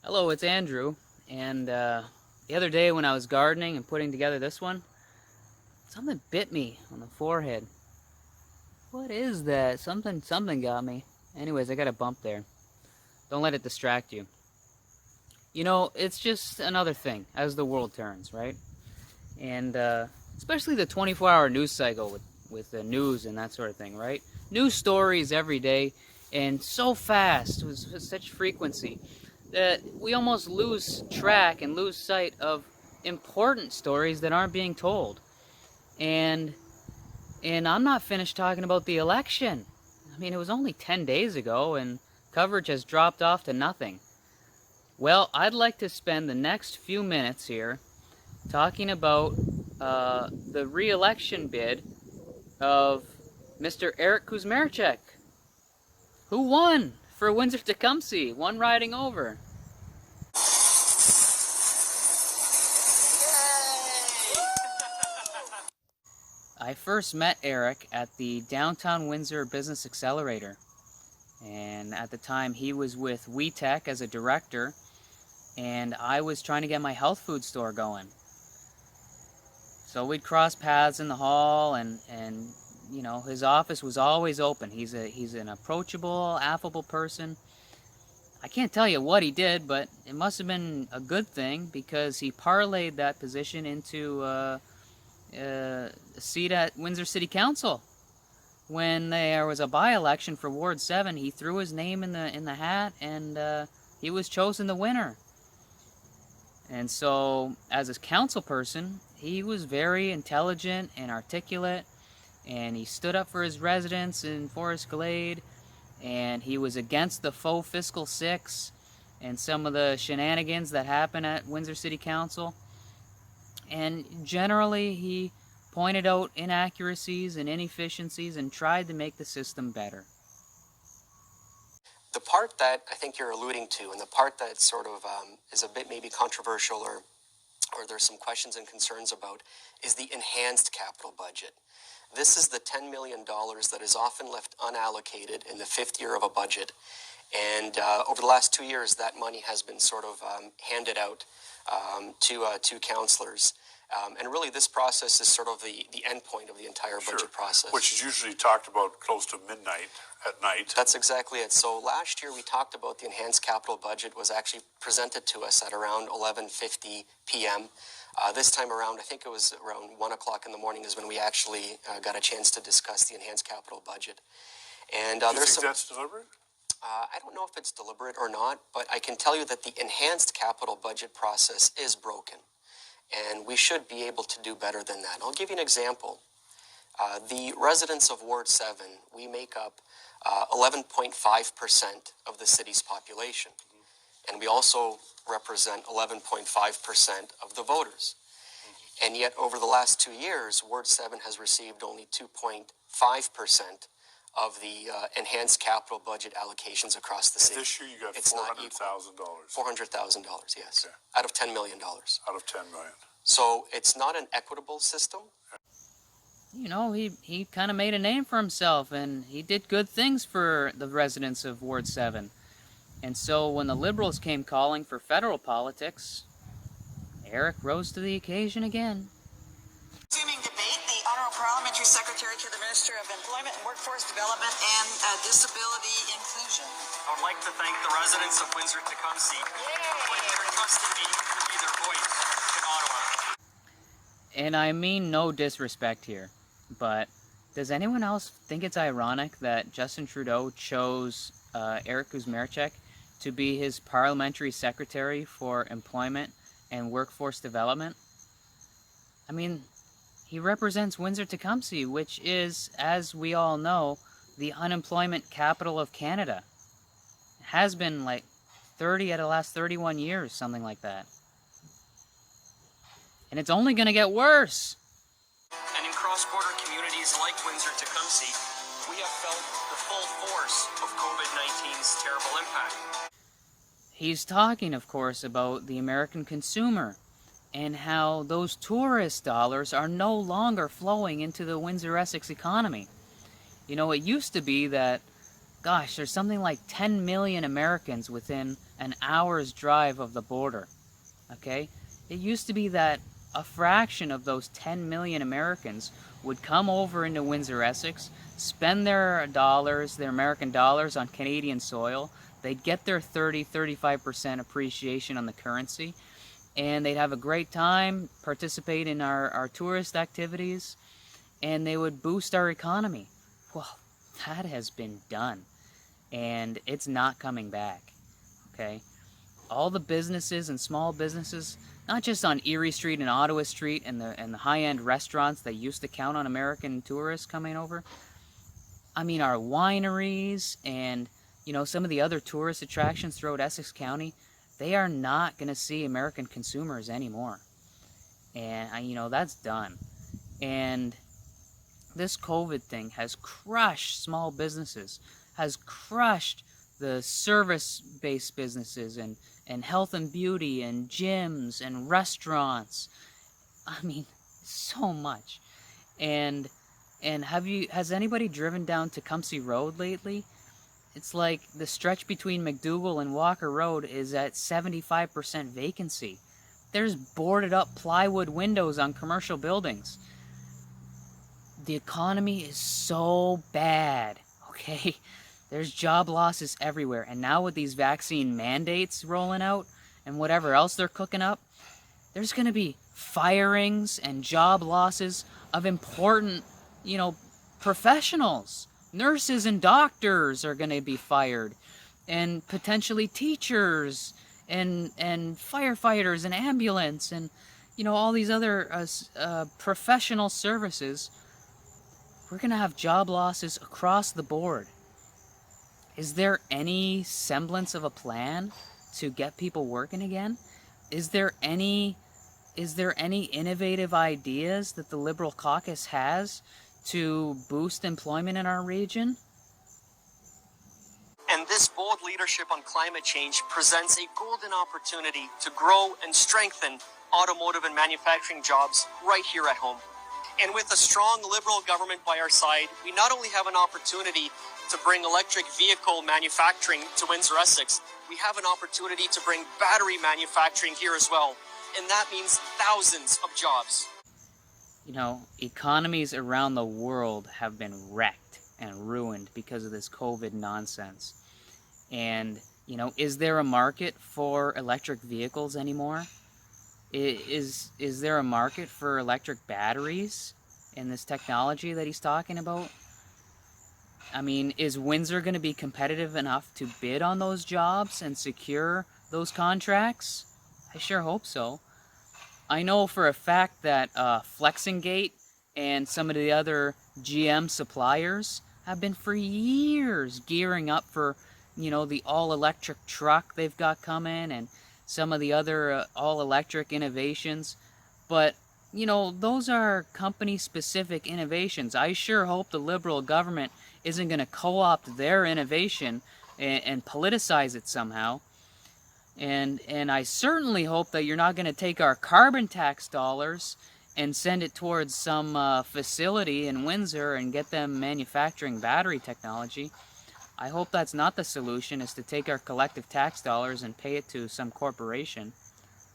Hello, it's Andrew, and the other day when I was gardening and putting together this one, something bit me on the forehead. What is that? Something got me. Anyways, I got a bump there. Don't let it distract you. You know, it's just another thing as the world turns, right? And especially the 24-hour news cycle with the news and that sort of thing, right? News stories every day, and so fast with such frequency that we almost lose track and lose sight of important stories that aren't being told. And I'm not finished talking about the election. I mean, it was only 10 days ago and coverage has dropped off to nothing. Well, I'd like to spend the next few minutes here talking about the re-election bid of Mr. Eric Kuzmerchek, who won for Windsor-Tecumseh, one riding over. I first met Eric at the Downtown Windsor Business Accelerator, and at the time he was with WeTech as a director, and I was trying to get my health food store going. So we'd cross paths in the hall, and you know, his office was always open. He's an approachable, affable person. I can't tell you what he did, but it must have been a good thing because he parlayed that position into a seat at Windsor City Council. When there was a by-election for Ward 7, he threw his name in the hat, and he was chosen the winner. And so, as a council person, he was very intelligent and articulate, and he stood up for his residents in Forest Glade, and he was against the faux fiscal six and some of the shenanigans that happen at Windsor City Council. And generally, he pointed out inaccuracies and inefficiencies and tried to make the system better. The part that I think you're alluding to, and the part that sort of is a bit maybe controversial or there's some questions and concerns about, is the enhanced capital budget. This is the $10 million that is often left unallocated in the fifth year of a budget. And over the last 2 years, that money has been sort of handed out to councillors. And really, this process is sort of the end point of the entire budget process. Which is usually talked about close to midnight at night. That's exactly it. So last year, we talked about the enhanced capital budget was actually presented to us at around 11:50 p.m. This time around, I think it was around 1 o'clock in the morning is when we actually got a chance to discuss the enhanced capital budget. And Do you think that's deliberate? I don't know if it's deliberate or not, but I can tell you that the enhanced capital budget process is broken. And we should be able to do better than that. I'll give you an example. The residents of Ward 7, we make up 11.5% of the city's population. And we also represent 11.5% of the voters. And yet, over the last 2 years, Ward 7 has received only 2.5% of the enhanced capital budget allocations across the city. This year you got $400,000. $400,000, yes, Okay. out of $10 million. Out of 10 million. So it's not an equitable system. You know, he kind of made a name for himself, and he did good things for the residents of Ward 7. And so when the Liberals came calling for federal politics, Eric rose to the occasion again. Resuming debate, the Honourable Parliamentary Secretary to the Minister of Employment and Workforce Development and Disability Inclusion. I would like to thank the residents of Windsor-Tecumseh for their trust in me to be their voice in Ottawa. And I mean no disrespect here, but does anyone else think it's ironic that Justin Trudeau chose Eric Kuzmerchek to be his parliamentary secretary for employment and workforce development? I mean, he represents Windsor-Tecumseh, which is, as we all know, the unemployment capital of Canada. It has been like 30 out of the last 31 years, something like that. And it's only going to get worse. And in cross-border communities like Windsor-Tecumseh, we have felt the full force of COVID-19's terrible impact. He's talking, of course, about the American consumer and how those tourist dollars are no longer flowing into the Windsor-Essex economy. You know, it used to be that gosh, there's something like 10 million Americans within an hour's drive of the border, okay? It used to be that a fraction of those 10 million Americans would come over into Windsor, Essex, spend their dollars, their American dollars on Canadian soil. They'd get their 35% appreciation on the currency, and they'd have a great time, participate in our tourist activities, and they would boost our economy. Well, that has been done, and it's not coming back, okay? All the businesses and small businesses, not just on Erie Street and Ottawa Street and the high-end restaurants that used to count on American tourists coming over. I mean, our wineries and, some of the other tourist attractions throughout Essex County, they are not going to see American consumers anymore. And, that's done. And this COVID thing has crushed small businesses, has crushed the service-based businesses and health and beauty and gyms and restaurants. I mean, so much. And has anybody driven down Tecumseh Road lately? It's like the stretch between McDougall and Walker Road is at 75% vacancy. There's boarded up plywood windows on commercial buildings. The economy is so bad, okay? There's job losses everywhere. And now with these vaccine mandates rolling out and whatever else they're cooking up, there's going to be firings and job losses of important, professionals. Nurses and doctors are going to be fired, and potentially teachers and firefighters and ambulance and, all these other professional services. We're going to have job losses across the board. Is there any semblance of a plan to get people working again? Is there any innovative ideas that the Liberal caucus has to boost employment in our region? And this bold leadership on climate change presents a golden opportunity to grow and strengthen automotive and manufacturing jobs right here at home. And with a strong Liberal government by our side, we not only have an opportunity to bring electric vehicle manufacturing to Windsor, Essex, we have an opportunity to bring battery manufacturing here as well. And that means thousands of jobs. Economies around the world have been wrecked and ruined because of this COVID nonsense. And, is there a market for electric vehicles anymore? Is there a market for electric batteries and this technology that he's talking about? I mean, is Windsor going to be competitive enough to bid on those jobs and secure those contracts? I sure hope so. I know for a fact that Flexingate and some of the other GM suppliers have been for years gearing up for, the all-electric truck they've got coming and some of the other all-electric innovations. But, those are company-specific innovations. I sure hope the Liberal government isn't going to co-opt their innovation and politicize it somehow. And I certainly hope that you're not going to take our carbon tax dollars and send it towards some facility in Windsor and get them manufacturing battery technology. I hope that's not the solution, is to take our collective tax dollars and pay it to some corporation.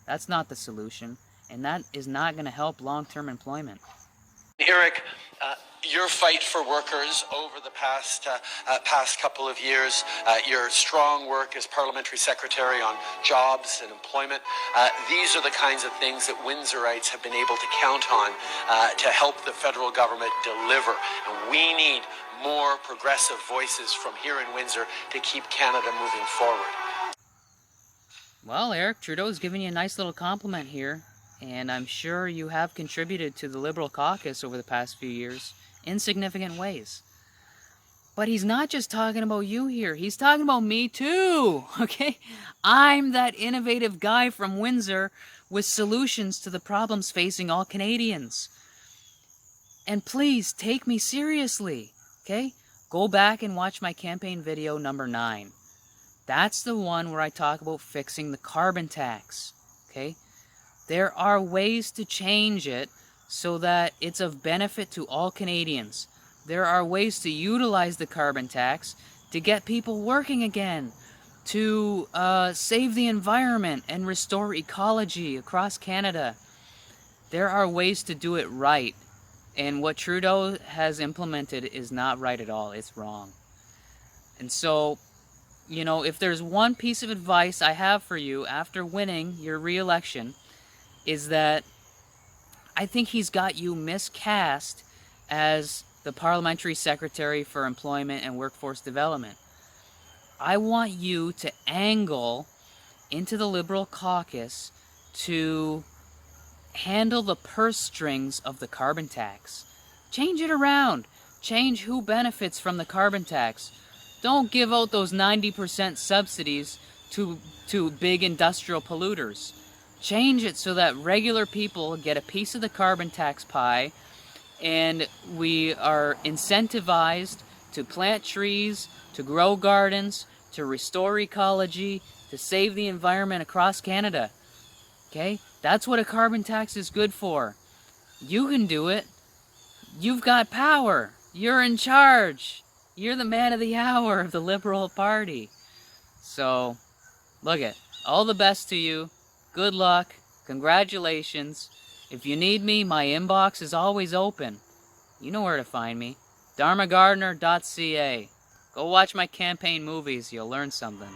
That's not the solution, and that is not going to help long-term employment. Eric, your fight for workers over the past couple of years, your strong work as parliamentary secretary on jobs and employment, these are the kinds of things that Windsorites have been able to count on to help the federal government deliver. And we need more progressive voices from here in Windsor to keep Canada moving forward. Well, Eric, Trudeau's giving you a nice little compliment here, and I'm sure you have contributed to the Liberal caucus over the past few years in significant ways. But he's not just talking about you here, he's talking about me too, okay? I'm that innovative guy from Windsor with solutions to the problems facing all Canadians. And please, take me seriously, okay? Go back and watch my campaign video number 9. That's the one where I talk about fixing the carbon tax, okay? There are ways to change it so that it's of benefit to all Canadians. There are ways to utilize the carbon tax to get people working again, to save the environment and restore ecology across Canada. There are ways to do it right, and what Trudeau has implemented is not right at all. It's wrong. And so, you know, if there's one piece of advice I have for you after winning your re-election, is that I think he's got you miscast as the Parliamentary Secretary for Employment and Workforce Development. I want you to angle into the Liberal caucus to handle the purse strings of the carbon tax. Change it around. Change who benefits from the carbon tax. Don't give out those 90% subsidies to big industrial polluters. Change it so that regular people get a piece of the carbon tax pie, and we are incentivized to plant trees, to grow gardens, to restore ecology, to save the environment across Canada. Okay? That's what a carbon tax is good for. You can do it. You've got power. You're in charge. You're the man of the hour of the Liberal Party. So, look it. All the best to you. Good luck. Congratulations. If you need me, my inbox is always open. You know where to find me. dharmagardner.ca. Go watch my campaign movies. You'll learn something.